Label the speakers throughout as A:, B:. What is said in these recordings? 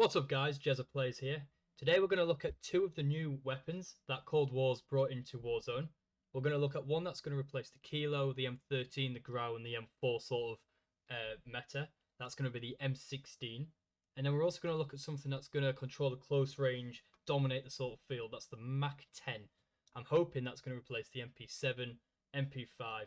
A: What's up guys, Jezza Plays here. Today we're going to look at two of the new weapons that Cold War's brought into Warzone. We're going to look at one that's going to replace the Kilo, the M13, the Grau and the M4 sort of meta. That's going to be the M16. And then we're also going to look at something that's going to control the close range, dominate the sort of field. That's the Mac-10. I'm hoping that's going to replace the MP7, MP5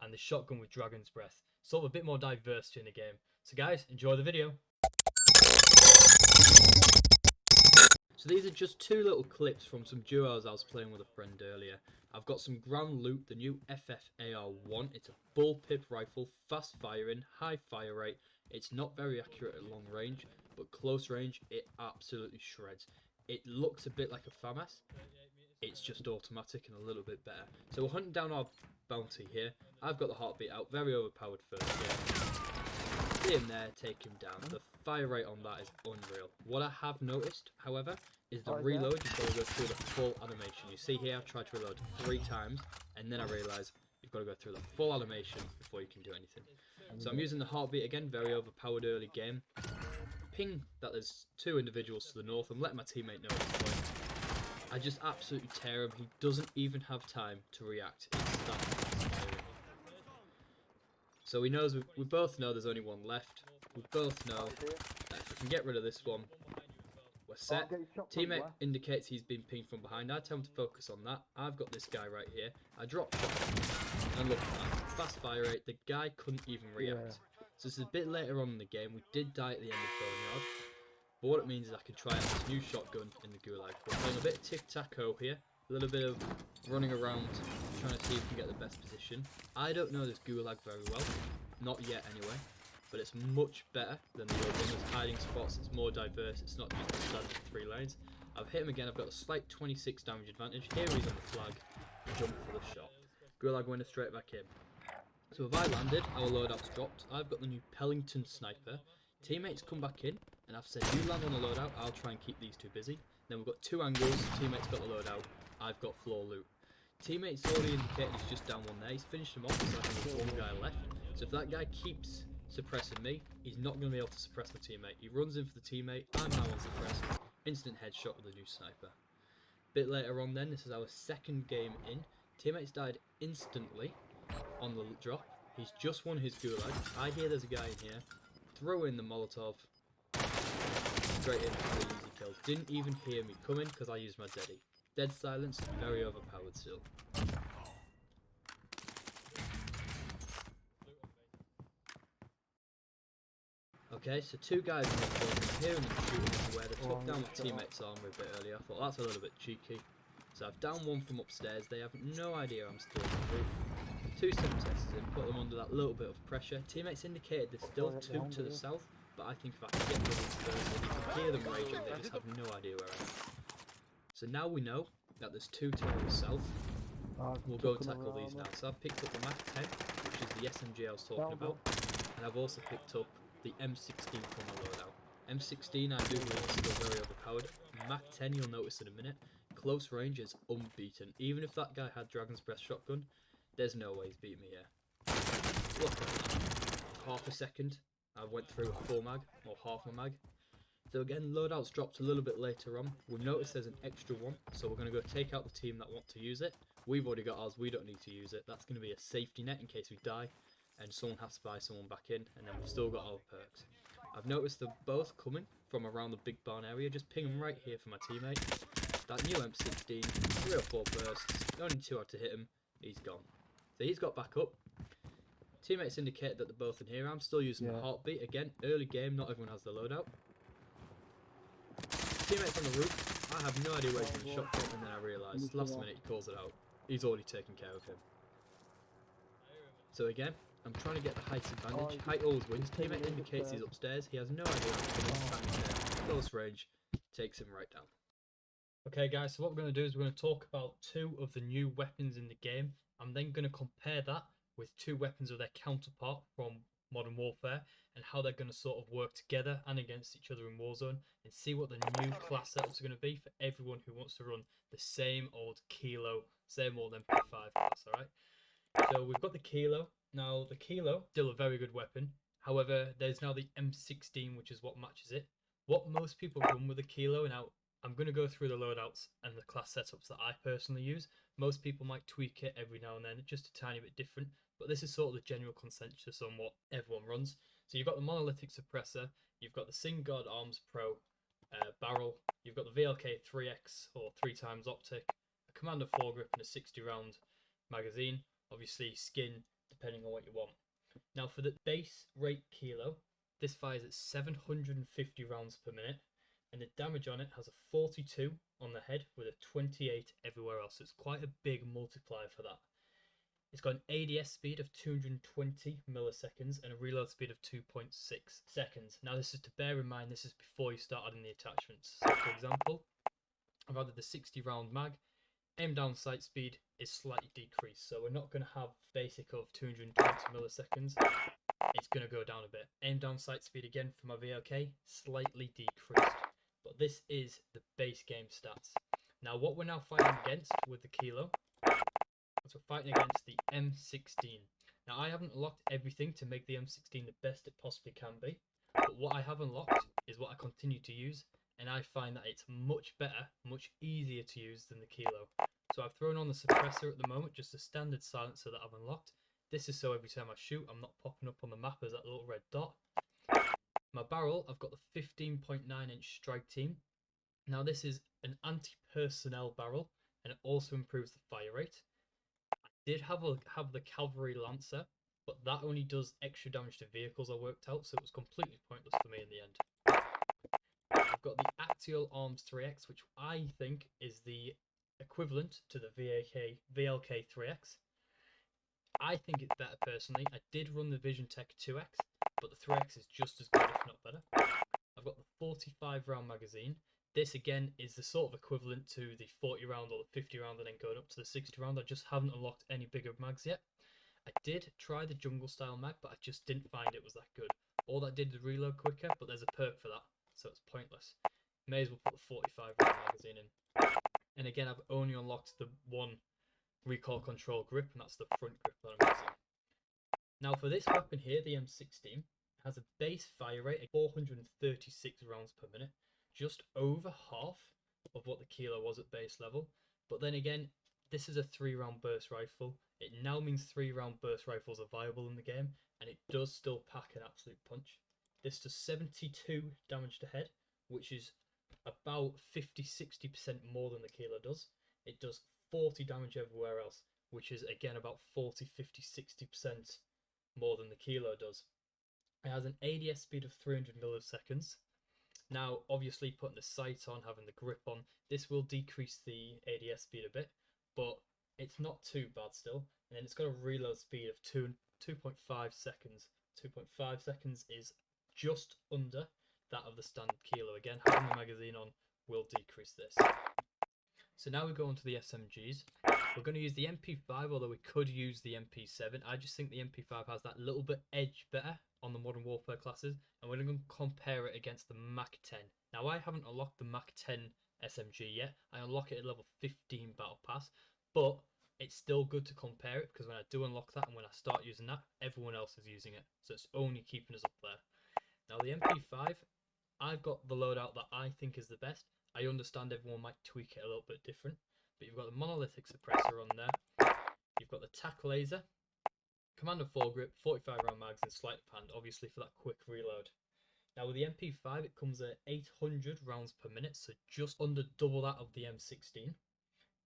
A: and the shotgun with Dragon's Breath. Sort of a bit more diversity in the game. So guys, enjoy the video. So these are just two little clips from some duos I was playing with a friend earlier. I've got some ground loot, the new FFAR1. It's a bullpip rifle, fast firing, high fire rate. It's not very accurate at long range, but close range it absolutely shreds. It looks a bit like a FAMAS. It's just automatic and a little bit better. So we're hunting down our bounty here. I've got the heartbeat out, very overpowered first. See him there, take him down. The fire rate on that is unreal. What I have noticed, however, is the reload. You've got to go through the full animation. You see here, I've tried to reload 3 times, and then I realise you've got to go through the full animation before you can do anything. So I'm using the heartbeat again, very overpowered early game. Ping that there's 2 individuals to the north. I'm letting my teammate know at this point. I just absolutely tear him. He doesn't even have time to react. It's that firing. So we both know there's only one left. We both know that if we can get rid of this one, we're set. Teammate indicates he's been pinged from behind. I tell him to focus on that. I've got this guy right here. I drop shot. And look at that. Fast fire rate. The guy couldn't even react. So this is a bit later on in the game. We did die at the end of Boneyard. But what it means is I can try out this new shotgun in the Gulag. We're playing a bit of tic-tac-toe here. A little bit of running around, trying to see if we can get the best position. I don't know this Gulag very well. Not yet anyway. But it's much better than the other one. There's hiding spots, it's more diverse, it's not just the standard 3 lanes. I've hit him again, I've got a slight 26 damage advantage. Here he's on the flag, jump for the shot. Gulag winner straight back in. So if I landed, our loadout's dropped. I've got the new Pellington sniper. Teammates come back in, and I've said, you land on the loadout, I'll try and keep these two busy. Then we've got 2 angles, teammates got the loadout, I've got floor loot. Teammates already indicated he's just down one there, he's finished him off, so I think there's 1 guy left. So if that guy keeps suppressing me, he's not going to be able to suppress the teammate. He runs in for the teammate, I'm now unsuppressed. Instant headshot with the new sniper. Bit later on then, this is our 2nd game in. Teammates died instantly on the drop. He's just won his Gulag. I hear there's a guy in here. Throw in the Molotov. Straight in for the easy kill. Didn't even hear me coming because I used my Zeddy. Dead silence, very overpowered still. Okay, so 2 guys in the corner. I'm hearing them shooting where they took down my teammate's armor a bit earlier. I thought that's a little bit cheeky. So I've downed 1 from upstairs. They have no idea I'm still on the roof. 2 sim testers in, put them under that little bit of pressure. Teammates indicated there's still 2 to the south, but I think if I can get rid of these first, you can hear them raging, they just have no idea where I am. So now we know that there's 2 to the south. We'll go tackle these now. So I've picked up the Mac-10, which is the SMG I was talking about, and I've also picked up the M16 from my loadout. M16 I do believe is still very overpowered. Mac-10 you'll notice in a minute. Close range is unbeaten. Even if that guy had Dragon's Breath shotgun, there's no way he's beating me here. Look at that. Half a second, I went through a full mag, or half a mag. So again, loadout's dropped a little bit later on. We'll notice there's an extra one, so we're going to go take out the team that want to use it. We've already got ours, we don't need to use it. That's going to be a safety net in case we die, and someone has to buy someone back in, and then we've still got our perks. I've noticed they're both coming from around the big barn area. Just ping them right here for my teammate. That new M16, 3 or 4 bursts, only 2 had to hit him, he's gone. So he's got back up. Teammates indicate that they're both in here. I'm still using the heartbeat. Again, early game, not everyone has the loadout. Teammates on the roof. I have no idea where he's going to shot from, and then I realise, last minute he calls it out. He's already taken care of him. So again, I'm trying to get the height advantage. Height always wins. Teammate indicates he's upstairs. He has no idea where he's there. Close range, takes him right down. Okay guys, so what we're going to do is we're going to talk about 2 of the new weapons in the game. I'm then going to compare that with 2 weapons of their counterpart from Modern Warfare and how they're going to sort of work together and against each other in Warzone, and see what the new class setups are going to be for everyone who wants to run the same old Kilo, same old MP5 class, alright? So we've got the Kilo. Now the Kilo, still a very good weapon. However, there's now the M16, which is what matches it. What most people run with a kilo, now I'm going to go through the loadouts and the class setups that I personally use. Most people might tweak it every now and then, just a tiny bit different, but this is sort of the general consensus on what everyone runs. So you've got the monolithic suppressor, you've got the SingGuard Arms Pro barrel, you've got the VLK 3X or 3 times optic, a Commander foregrip and a 60 round magazine, obviously skin depending on what you want. Now for the base rate kilo, this fires at 750 rounds per minute, and the damage on it has a 42 on the head with a 28 everywhere else. So it's quite a big multiplier for that. It's got an ADS speed of 220 milliseconds and a reload speed of 2.6 seconds. Now this is to bear in mind, this is before you start adding the attachments. So for example, I've added the 60 round mag. Aim down sight speed is slightly decreased, so we're not going to have basic of 220 milliseconds. It's going to go down a bit. Aim down sight speed again for my VLK, slightly decreased. But this is the base game stats. Now what we're now fighting against with the kilo, is we're fighting against the M16. Now I haven't unlocked everything to make the M16 the best it possibly can be, but what I have unlocked is what I continue to use, and I find that it's much better, much easier to use than the kilo. So I've thrown on the suppressor at the moment, just a standard silencer that I've unlocked. This is so every time I shoot, I'm not popping up on the map as that little red dot. My barrel, I've got the 15.9 inch strike team. Now this is an anti-personnel barrel, and it also improves the fire rate. I did have the cavalry lancer, but that only does extra damage to vehicles, I worked out, so it was completely pointless for me in the end. I've got the Axial Arms 3X, which I think is the equivalent to the VLK 3X. I think it's better personally. I did run the Vision Tech 2X, but the 3X is just as good, if not better. I've got the 45 round magazine. This again is the sort of equivalent to the 40 round or the 50 round and then going up to the 60 round. I just haven't unlocked any bigger mags yet. I did try the jungle style mag, but I just didn't find it was that good. All that did was reload quicker, but there's a perk for that, so it's pointless. May as well put the 45 round magazine in. And again, I've only unlocked the one recoil control grip, and that's the front grip that I'm using. Now for this weapon here, the M16, has a base fire rate of 436 rounds per minute, just over half of what the kilo was at base level. But then again, this is a 3 round burst rifle. It now means 3 round burst rifles are viable in the game, and it does still pack an absolute punch. This does 72 damage to head, which is about 50-60% more than the kilo does. It does 40 damage everywhere else, which is again about 40-50-60% more than the kilo does. It has an ADS speed of 300 milliseconds. Now obviously putting the sight on, having the grip on, this will decrease the ADS speed a bit, but it's not too bad still. And then it's got a reload speed of 2.5 seconds. 2.5 seconds is just under that of the standard kilo. Again, having the magazine on will decrease this. So now we go on to the SMGs. We're going to use the MP5, although we could use the MP7. I just think the MP5 has that little bit edge better on the Modern Warfare classes, and we're going to compare it against the Mac-10. Now I haven't unlocked the Mac-10 SMG yet. I unlock it at level 15 Battle Pass, but it's still good to compare it, because when I do unlock that and when I start using that, everyone else is using it, so it's only keeping us up there. Now the MP5, I've got the loadout that I think is the best. I understand everyone might tweak it a little bit different, but you've got the monolithic suppressor on there. You've got the tac laser, Commander foregrip, 45 round mags, and sleight of hand, obviously for that quick reload. Now with the MP5, it comes at 800 rounds per minute, so just under double that of the M16.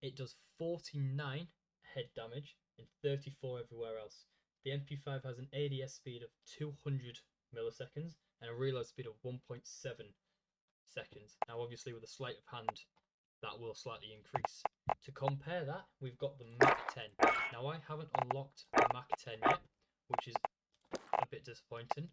A: It does 49 head damage and 34 everywhere else. The MP5 has an ADS speed of 200 milliseconds and a reload speed of 1.7 seconds. Now obviously with a sleight of hand, that will slightly increase. To compare that, we've got the Mac-10. Now I haven't unlocked the Mac-10 yet, which is a bit disappointing.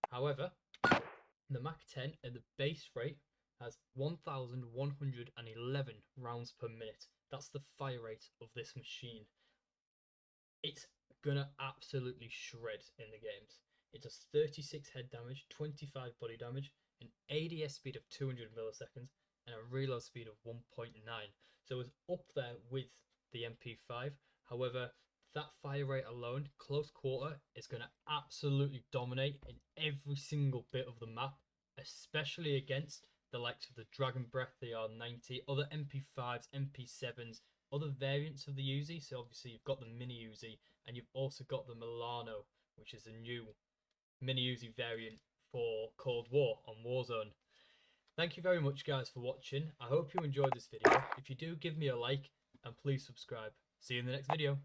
A: However, the Mac-10 at the base rate has 1,111 rounds per minute. That's the fire rate of this machine. It's gonna absolutely shred in the games. It does 36 head damage, 25 body damage, an ADS speed of 200 milliseconds, and a reload speed of 1.9. So it's up there with the MP5. However, that fire rate alone, close quarter, is going to absolutely dominate in every single bit of the map especially against the likes of the Dragon Breath, the R90, other MP5s, MP7s, other variants of the Uzi. So obviously you've got the Mini Uzi, and you've also got the Milano, which is a new Mini Uzi variant for Cold War on Warzone. Thank you very much, guys, for watching. I hope you enjoyed this video. If you do, give me a like and please subscribe. See you in the next video.